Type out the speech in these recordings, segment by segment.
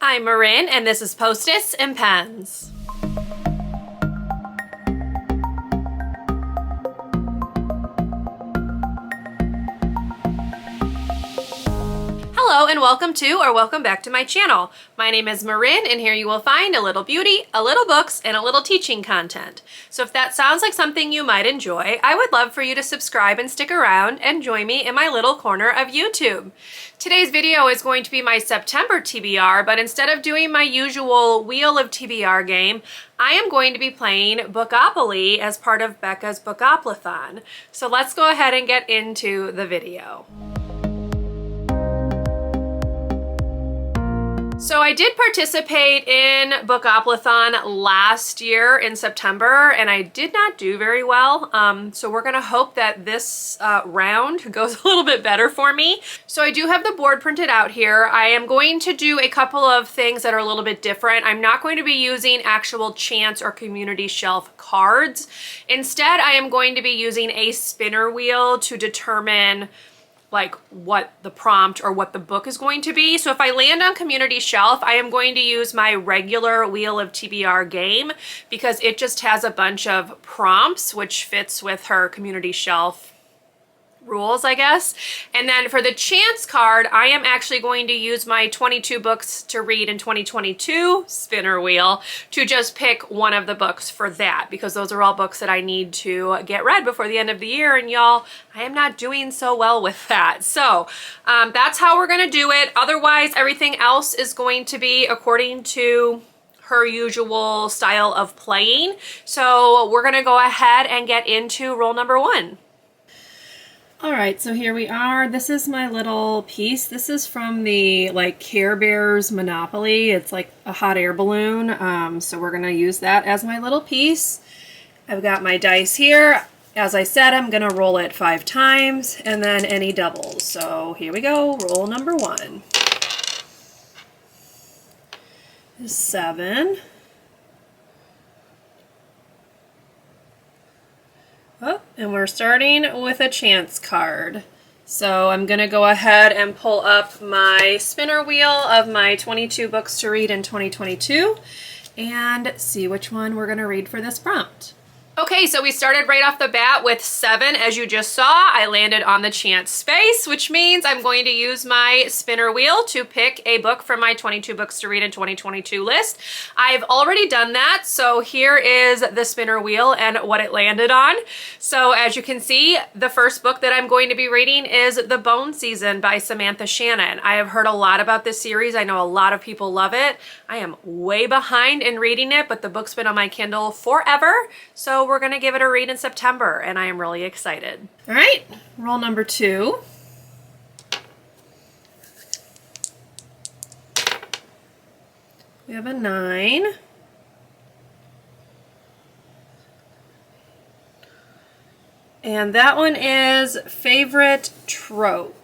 I'm Marin, and this is Post-its and Pens. Hello and welcome to or welcome back to my channel. My name is Marin, and here you will find a little beauty, a little books, and a little teaching content. So if that sounds like something you might enjoy, I would love for you to subscribe and stick around and join me in my little corner of YouTube. Today's video is going to be my September TBR, but instead of doing my usual Wheel of TBR game, I am going to be playing Bookopoly as part of Becca's Bookoplathon. So let's go ahead and get into the video. So I did participate in Bookoplathon last year in September, and I did not do very well. So we're gonna hope that this round goes a little bit better for me. So I do have the board printed out here. I am going to do a couple of things that are a little bit different. I'm not going to be using actual chance or community shelf cards. Instead, I am going to be using a spinner wheel to determine like what the prompt or what the book is going to be. So if I land on community shelf, I am going to use my regular Wheel of TBR game because it just has a bunch of prompts which fits with her community shelf rules, I guess. And then for the chance card, I am actually going to use my 22 books to read in 2022 spinner wheel to just pick one of the books for that, because those are all books that I need to get read before the end of the year, and y'all, I am not doing so well with that. So that's how we're gonna do it. Otherwise, everything else is going to be according to her usual style of playing. So we're gonna go ahead and get into roll number 1. All right, so here we are. This is my little piece. This is from the Care Bears Monopoly. It's like a hot air balloon. So we're gonna use that as my little piece. I've got my dice here. As I said, I'm gonna roll it 5 times and then any doubles. So here we go, roll number 1. 7. Oh, and we're starting with a chance card. So I'm going to go ahead and pull up my spinner wheel of my 22 books to read in 2022 and see which one we're going to read for this prompt. Okay, so we started right off the bat with 7. As you just saw, I landed on the chance space, which means I'm going to use my spinner wheel to pick a book from my 22 books to read in 2022 list. I've already done that, so here is the spinner wheel and what it landed on. So as you can see, the first book that I'm going to be reading is The Bone Season by Samantha Shannon. I have heard a lot about this series. I know a lot of people love it. I am way behind in reading it, but the book's been on my Kindle forever, so we're gonna give it a read in September, and I am really excited. All right, roll number 2. We have a 9. And that one is favorite trope.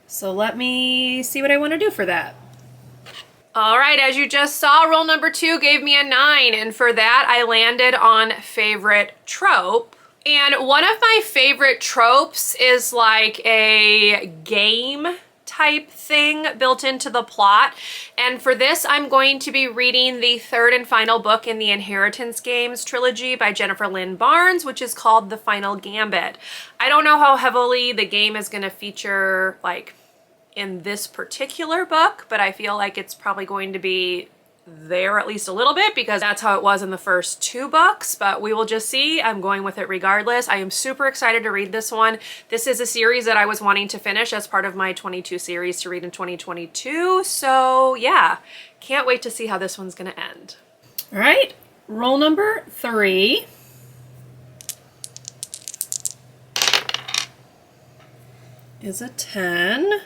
So let me see what I want to do for that. All right, as you just saw, roll number 2 gave me a 9, and for that I landed on favorite trope. And one of my favorite tropes is like a game type thing built into the plot. And for this, I'm going to be reading the 3rd and final book in the Inheritance Games trilogy by Jennifer Lynn Barnes, which is called The Final Gambit. I don't know how heavily the game is going to feature in this particular book, but I feel like it's probably going to be there at least a little bit because that's how it was in the first 2 books, but we will just see. I'm going with it regardless. I am super excited to read this one. This is a series that I was wanting to finish as part of my 22 series to read in 2022, so yeah, can't wait to see how this one's gonna end. All right, roll number 3. Is a 10.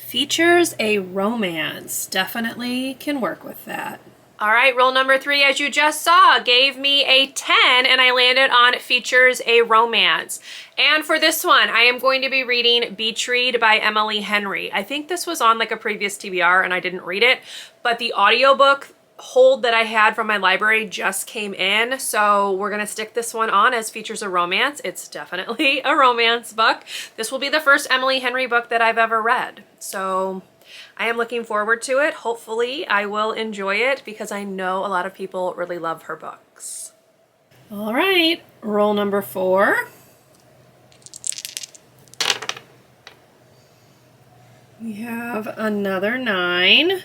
Features a romance. Definitely can work with that. All right, roll number 3, as you just saw, gave me a 10, and I landed on features a romance. And for this one, I am going to be reading Beach Read by Emily Henry. I think this was on a previous TBR and I didn't read it, but the audiobook hold that I had from my library just came in, so we're gonna stick this one on as features a romance. It's definitely a romance book. This will be the first Emily Henry book that I've ever read, so I am looking forward to it. Hopefully I will enjoy it because I know a lot of people really love her books. All right, roll number 4. We have another 9.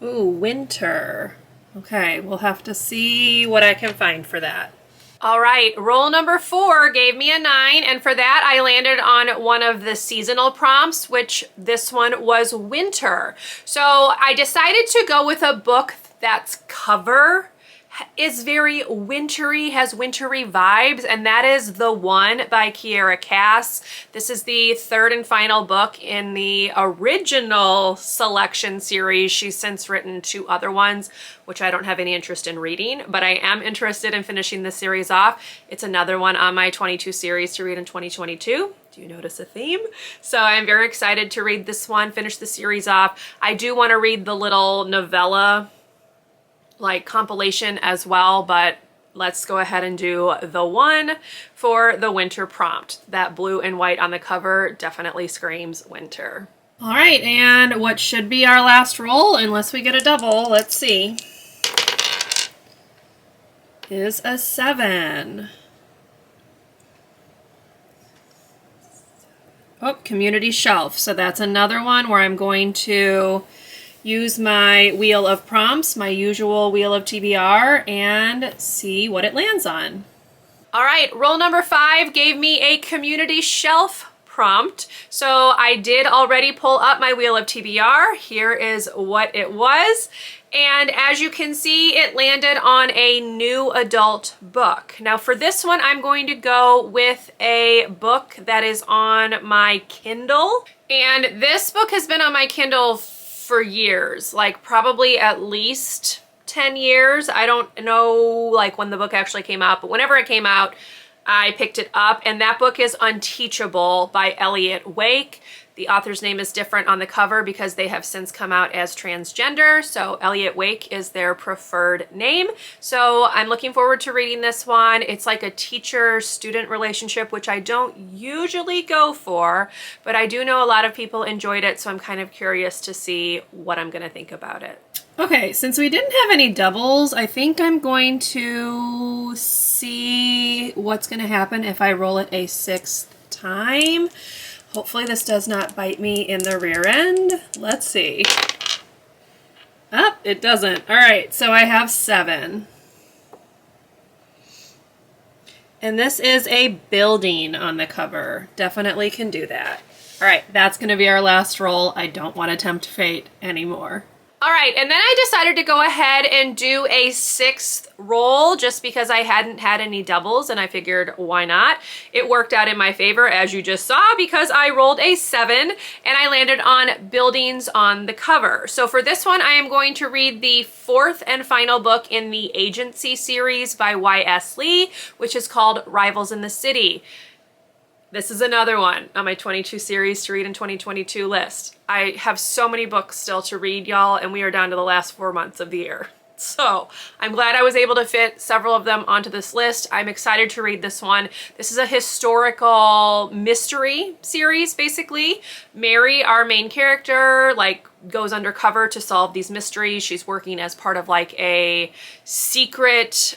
Ooh, winter. Okay, we'll have to see what I can find for that. All right, roll number 4 gave me a 9, and for that I landed on one of the seasonal prompts, which this one was winter. So I decided to go with a book that's cover is very wintry, has wintry vibes, and that is The One by Kiera Cass. This is the 3rd and final book in the original selection series. She's since written 2 other ones, which I don't have any interest in reading, but I am interested in finishing this series off. It's another one on my 22 series to read in 2022. Do you notice a theme? So I'm very excited to read this one, finish the series off. I do want to read the little novella like compilation as well, but let's go ahead and do The One for the winter prompt. That blue and white on the cover definitely screams winter. All right, and what should be our last roll, unless we get a double, let's see, is a 7. Oh, community shelf. So that's another one where I'm going to use my wheel of prompts, my usual wheel of TBR, and see what it lands on. All right, roll number 5 gave me a community shelf prompt. So I did already pull up my wheel of TBR. Here is what it was. And as you can see, it landed on a new adult book. Now for this one, I'm going to go with a book that is on my Kindle. And this book has been on my Kindle for years, like probably at least 10 years. I don't know like when the book actually came out, but whenever it came out, I picked it up, and that book is Unteachable by Elliot Wake. The author's name is different on the cover because they have since come out as transgender, so Elliot Wake is their preferred name. So I'm looking forward to reading this one. It's like a teacher-student relationship, which I don't usually go for, but I do know a lot of people enjoyed it, so I'm kind of curious to see what I'm gonna think about it. Okay, since we didn't have any doubles, I think I'm going to see what's going to happen if I roll it a 6th time. Hopefully this does not bite me in the rear end. Let's see. Oh, it doesn't. All right, so I have 7. And this is a building on the cover. Definitely can do that. All right, that's going to be our last roll. I don't want to tempt fate anymore. All right, and then I decided to go ahead and do a 6th roll just because I hadn't had any doubles, and I figured why not? It worked out in my favor, as you just saw, because I rolled a 7 and I landed on buildings on the cover. So for this one, I am going to read the 4th and final book in the Agency series by Y.S. Lee, which is called Rivals in the City. This is another one on my 22 series to read in 2022 list. I have so many books still to read, y'all, and we are down to the last 4 months of the year. So I'm glad I was able to fit several of them onto this list. I'm excited to read this one. This is a historical mystery series, basically. Mary, our main character, like goes undercover to solve these mysteries. She's working as part of like a secret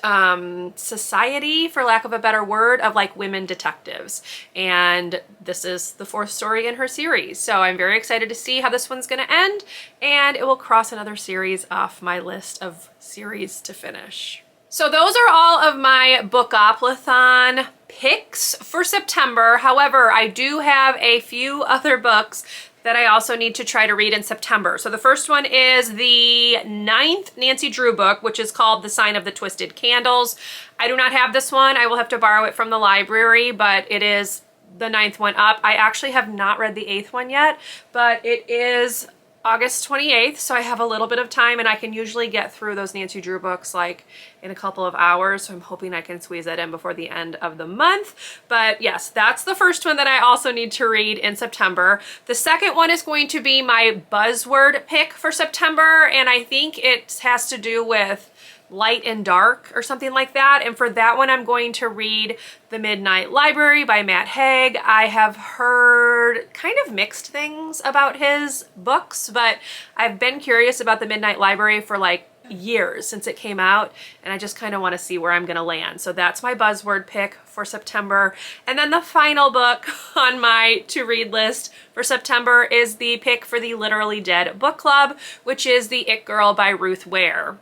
society, for lack of a better word, of like women detectives. And this is the 4th story in her series. So I'm very excited to see how this one's gonna end, and it will cross another series off my list of series to finish. So those are all of my Bookoplathon picks for September. However, I do have a few other books that I also need to try to read in September. So the first one is the 9th Nancy Drew book, which is called The Sign of the Twisted Candles. I do not have this one. I will have to borrow it from the library, but it is the 9th one up. I actually have not read the 8th one yet, but it is August 28th, so I have a little bit of time, and I can usually get through those Nancy Drew books like in a couple of hours, so I'm hoping I can squeeze that in before the end of the month. But yes, that's the first one that I also need to read in September. The second one is going to be my buzzword pick for September, and I think it has to do with light and dark or something like that. And for that one, I'm going to read The Midnight Library by Matt Haig. I have heard kind of mixed things about his books, but I've been curious about The Midnight Library for like years since it came out, and I just kind of want to see where I'm gonna land. So that's my buzzword pick for September. And then the final book on my to read list for September is the pick for the Literally Dead book club, which is The It Girl by Ruth Ware.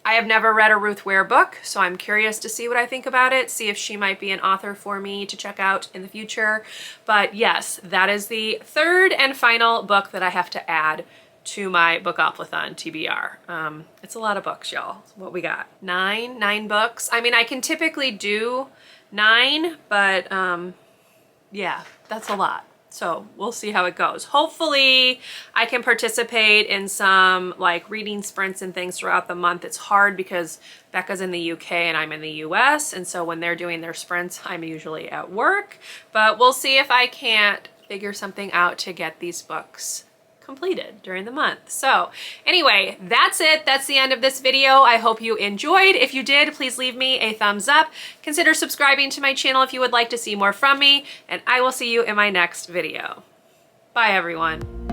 I have never read a Ruth Ware book, so I'm curious to see what I think about it, see if she might be an author for me to check out in the future. But yes, that is the third and final book that I have to add to my Bookoplathon TBR. It's a lot of books, y'all. What we got? Nine books. I mean, I can typically do 9, but yeah, that's a lot. So we'll see how it goes. Hopefully I can participate in some like reading sprints and things throughout the month. It's hard because Becca's in the UK and I'm in the US. And so when they're doing their sprints, I'm usually at work, but we'll see if I can't figure something out to get these books completed during the month. So anyway, that's it. That's the end of this video. I hope you enjoyed. If you did, please leave me a thumbs up. Consider subscribing to my channel if you would like to see more from me, and I will see you in my next video. Bye, everyone.